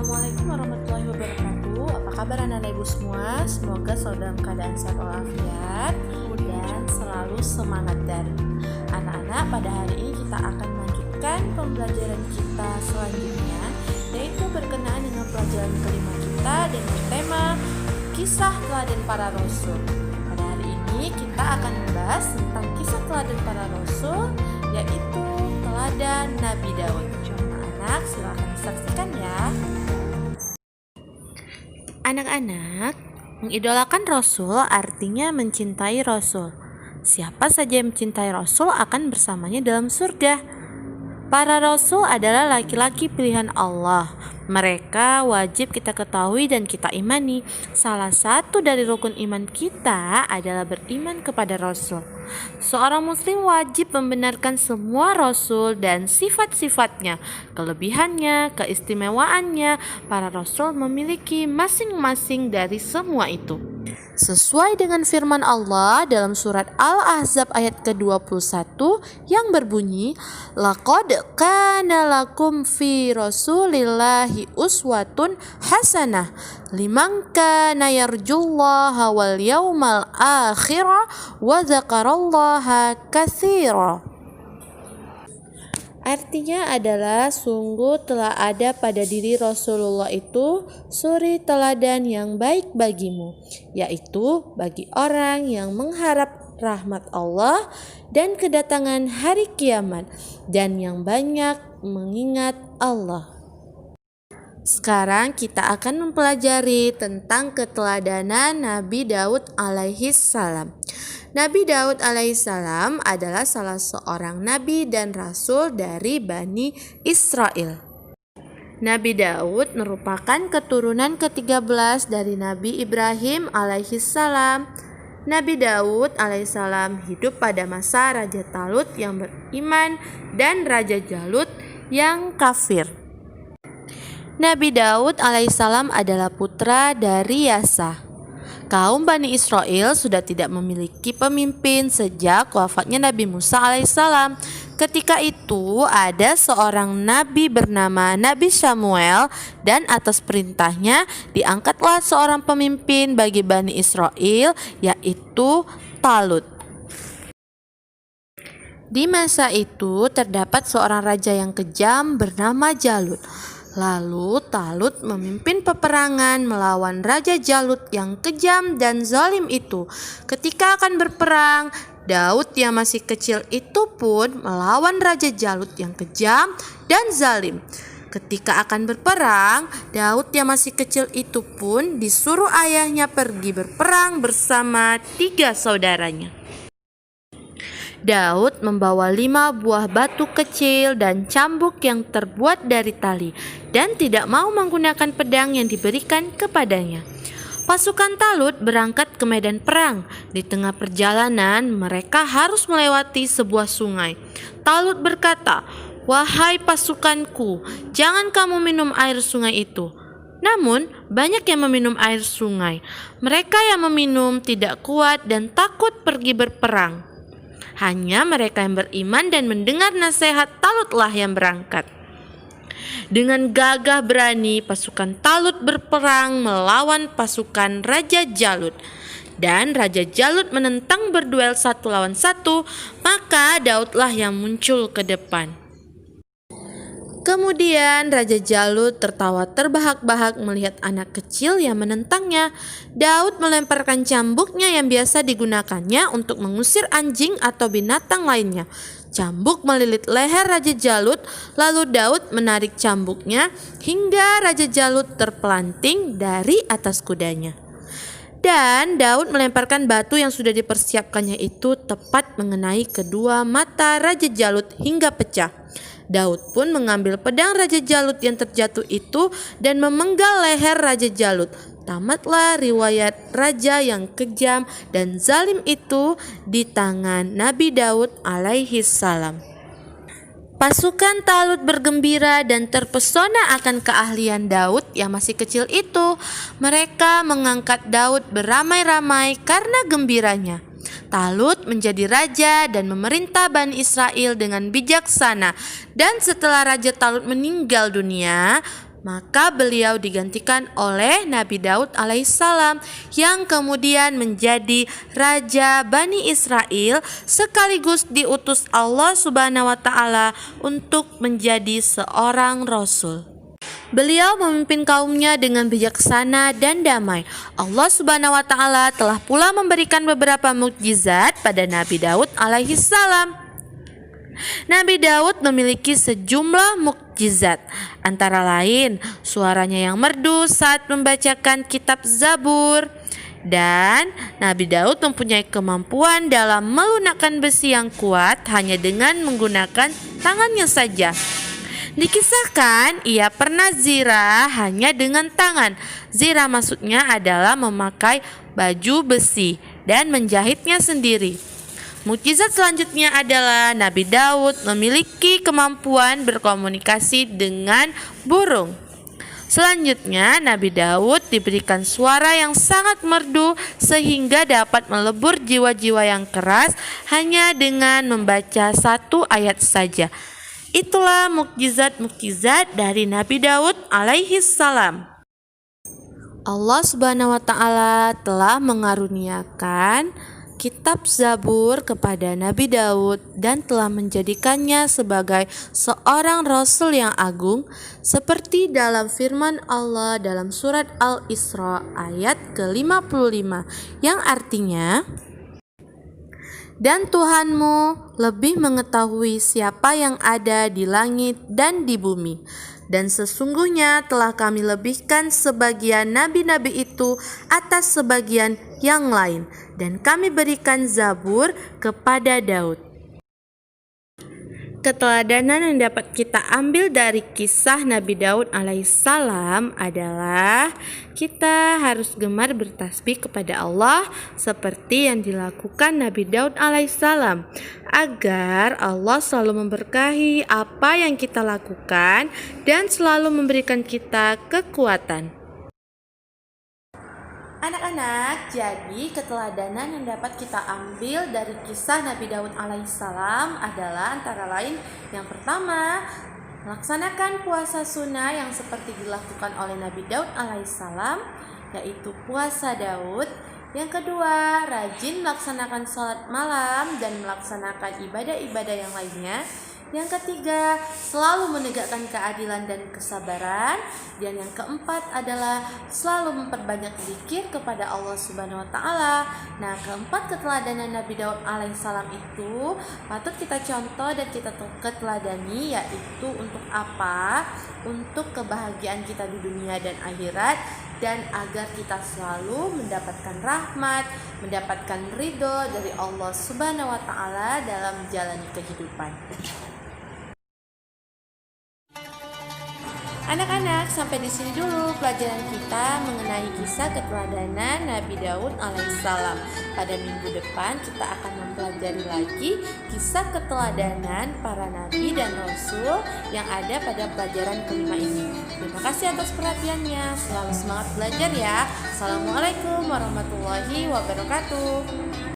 Assalamualaikum warahmatullahi wabarakatuh. Apa kabar anak-anak ibu semua? Semoga selalu dalam keadaan sehat walafiat dan selalu semangat dari anak-anak. Pada hari ini kita akan melanjutkan pembelajaran kita selanjutnya, yaitu berkenaan dengan pelajaran kelima kita dengan tema kisah teladan para rasul. Pada hari ini kita akan membahas tentang kisah teladan para rasul, yaitu teladan Nabi Daud. Anak-anak silakan saksikan ya. Anak-anak, mengidolakan Rasul artinya mencintai Rasul. Siapa saja yang mencintai Rasul akan bersamanya dalam surga. Para Rasul adalah laki-laki pilihan Allah. Mereka wajib kita ketahui dan kita imani. Salah satu dari rukun iman kita adalah beriman kepada Rasul. Seorang muslim wajib membenarkan semua Rasul dan sifat-sifatnya, kelebihannya, keistimewaannya. Para Rasul memiliki masing-masing dari semua itu. Sesuai dengan firman Allah dalam surat Al-Ahzab ayat ke-21 yang berbunyi, "Laqad kana lakum fi Rasulillahi uswatun hasanah liman kana yarjullaha wal yawmal akhira wa dzakarallaha katsira." Artinya adalah sungguh telah ada pada diri Rasulullah itu suri teladan yang baik bagimu, yaitu bagi orang yang mengharap rahmat Allah dan kedatangan hari kiamat dan yang banyak mengingat Allah. Sekarang kita akan mempelajari tentang keteladanan Nabi Daud alaihi salam. Nabi Daud alaihissalam adalah salah seorang nabi dan rasul dari Bani Israel. Nabi Daud merupakan keturunan ke-13 dari Nabi Ibrahim alaihissalam. Nabi Daud alaihissalam hidup pada masa Raja Talut yang beriman dan Raja Jalut yang kafir. Nabi Daud alaihissalam adalah putra dari Yasa. Kaum Bani Israel sudah tidak memiliki pemimpin sejak wafatnya Nabi Musa alaihissalam. Ketika itu ada seorang nabi bernama Nabi Samuel dan atas perintahnya diangkatlah seorang pemimpin bagi Bani Israel, yaitu Talut. Di masa itu terdapat seorang raja yang kejam bernama Jalut. Lalu Talut memimpin peperangan melawan Raja Jalut yang kejam dan zalim itu. Ketika akan berperang, Daud yang masih kecil itu pun melawan Raja Jalut yang kejam dan zalim. Ketika akan berperang, Daud yang masih kecil itu pun disuruh ayahnya pergi berperang bersama 3 saudaranya. Daud membawa 5 buah batu kecil dan cambuk yang terbuat dari tali dan tidak mau menggunakan pedang yang diberikan kepadanya. Pasukan Talut berangkat ke medan perang. Di tengah perjalanan mereka harus melewati sebuah sungai. Talut berkata, "Wahai pasukanku, jangan kamu minum air sungai itu." Namun banyak yang meminum air sungai. Mereka yang meminum tidak kuat dan takut pergi berperang. Hanya mereka yang beriman dan mendengar nasihat Talutlah yang berangkat. Dengan gagah berani pasukan Talut berperang melawan pasukan Raja Jalut. Dan Raja Jalut menentang berduel 1 lawan 1, maka Daudlah yang muncul ke depan. Kemudian Raja Jalut tertawa terbahak-bahak melihat anak kecil yang menentangnya. Daud melemparkan cambuknya yang biasa digunakannya untuk mengusir anjing atau binatang lainnya. Cambuk melilit leher Raja Jalut, lalu Daud menarik cambuknya hingga Raja Jalut terpelanting dari atas kudanya. Dan Daud melemparkan batu yang sudah dipersiapkannya itu tepat mengenai kedua mata Raja Jalut hingga pecah. Daud pun mengambil pedang Raja Jalut yang terjatuh itu dan memenggal leher Raja Jalut. Tamatlah riwayat raja yang kejam dan zalim itu di tangan Nabi Daud alaihi salam. Pasukan Talut bergembira dan terpesona akan keahlian Daud yang masih kecil itu. Mereka mengangkat Daud beramai-ramai karena gembiranya. Talut menjadi raja dan memerintah Bani Israel dengan bijaksana. Dan setelah Raja Talut meninggal dunia, Maka beliau digantikan oleh Nabi Daud alaihissalam yang kemudian menjadi raja Bani Israel sekaligus diutus Allah Subhanahu wa taala untuk menjadi seorang rasul. Beliau memimpin kaumnya dengan bijaksana dan damai. Allah Subhanahu wa taala telah pula memberikan beberapa mukjizat pada Nabi Daud alaihissalam. Nabi Daud memiliki sejumlah mukjizat, antara lain suaranya yang merdu saat membacakan kitab Zabur. Dan Nabi Daud mempunyai kemampuan dalam melunakkan besi yang kuat hanya dengan menggunakan tangannya saja. Dikisahkan ia pernah zirah hanya dengan tangan. Zirah maksudnya adalah memakai baju besi dan menjahitnya sendiri. Mukjizat selanjutnya adalah Nabi Daud memiliki kemampuan berkomunikasi dengan burung. Selanjutnya Nabi Daud diberikan suara yang sangat merdu sehingga dapat melebur jiwa-jiwa yang keras hanya dengan membaca satu ayat saja. Itulah mukjizat-mukjizat dari Nabi Daud alaihissalam. Allah Subhanahu wa taala telah mengaruniakan kitab Zabur kepada Nabi Daud dan telah menjadikannya sebagai seorang rasul yang agung seperti dalam firman Allah dalam surat Al-Isra ayat ke-55 yang artinya, dan Tuhanmu lebih mengetahui siapa yang ada di langit dan di bumi. Dan sesungguhnya telah kami lebihkan sebagian nabi-nabi itu atas sebagian yang lain. Dan kami berikan Zabur kepada Daud. Keteladanan yang dapat kita ambil dari kisah Nabi Daud alaihissalam adalah kita harus gemar bertasbih kepada Allah seperti yang dilakukan Nabi Daud alaihissalam, agar Allah selalu memberkahi apa yang kita lakukan dan selalu memberikan kita kekuatan. Anak-anak, jadi keteladanan yang dapat kita ambil dari kisah Nabi Daud alaihissalam adalah antara lain yang pertama, melaksanakan puasa sunnah yang seperti dilakukan oleh Nabi Daud alaihissalam, yaitu puasa Daud. Yang kedua, rajin melaksanakan sholat malam dan melaksanakan ibadah-ibadah yang lainnya. Yang ketiga, selalu menegakkan keadilan dan kesabaran. Dan yang keempat adalah selalu memperbanyak zikir kepada Allah Subhanahu wa taala. Nah, keempat keteladanan Nabi Daud alaihissalam itu patut kita contoh dan kita keteladani, yaitu untuk apa? Untuk kebahagiaan kita di dunia dan akhirat, dan agar kita selalu mendapatkan rahmat, mendapatkan ridho dari Allah Subhanahu wa taala dalam menjalani kehidupan. Anak-anak, sampai di sini dulu pelajaran kita mengenai kisah keteladanan Nabi Daud alaihissalam. Pada minggu depan kita akan mempelajari lagi kisah keteladanan para nabi dan rasul yang ada pada pelajaran kelima ini. Terima kasih atas perhatiannya. Selalu semangat belajar ya. Assalamualaikum warahmatullahi wabarakatuh.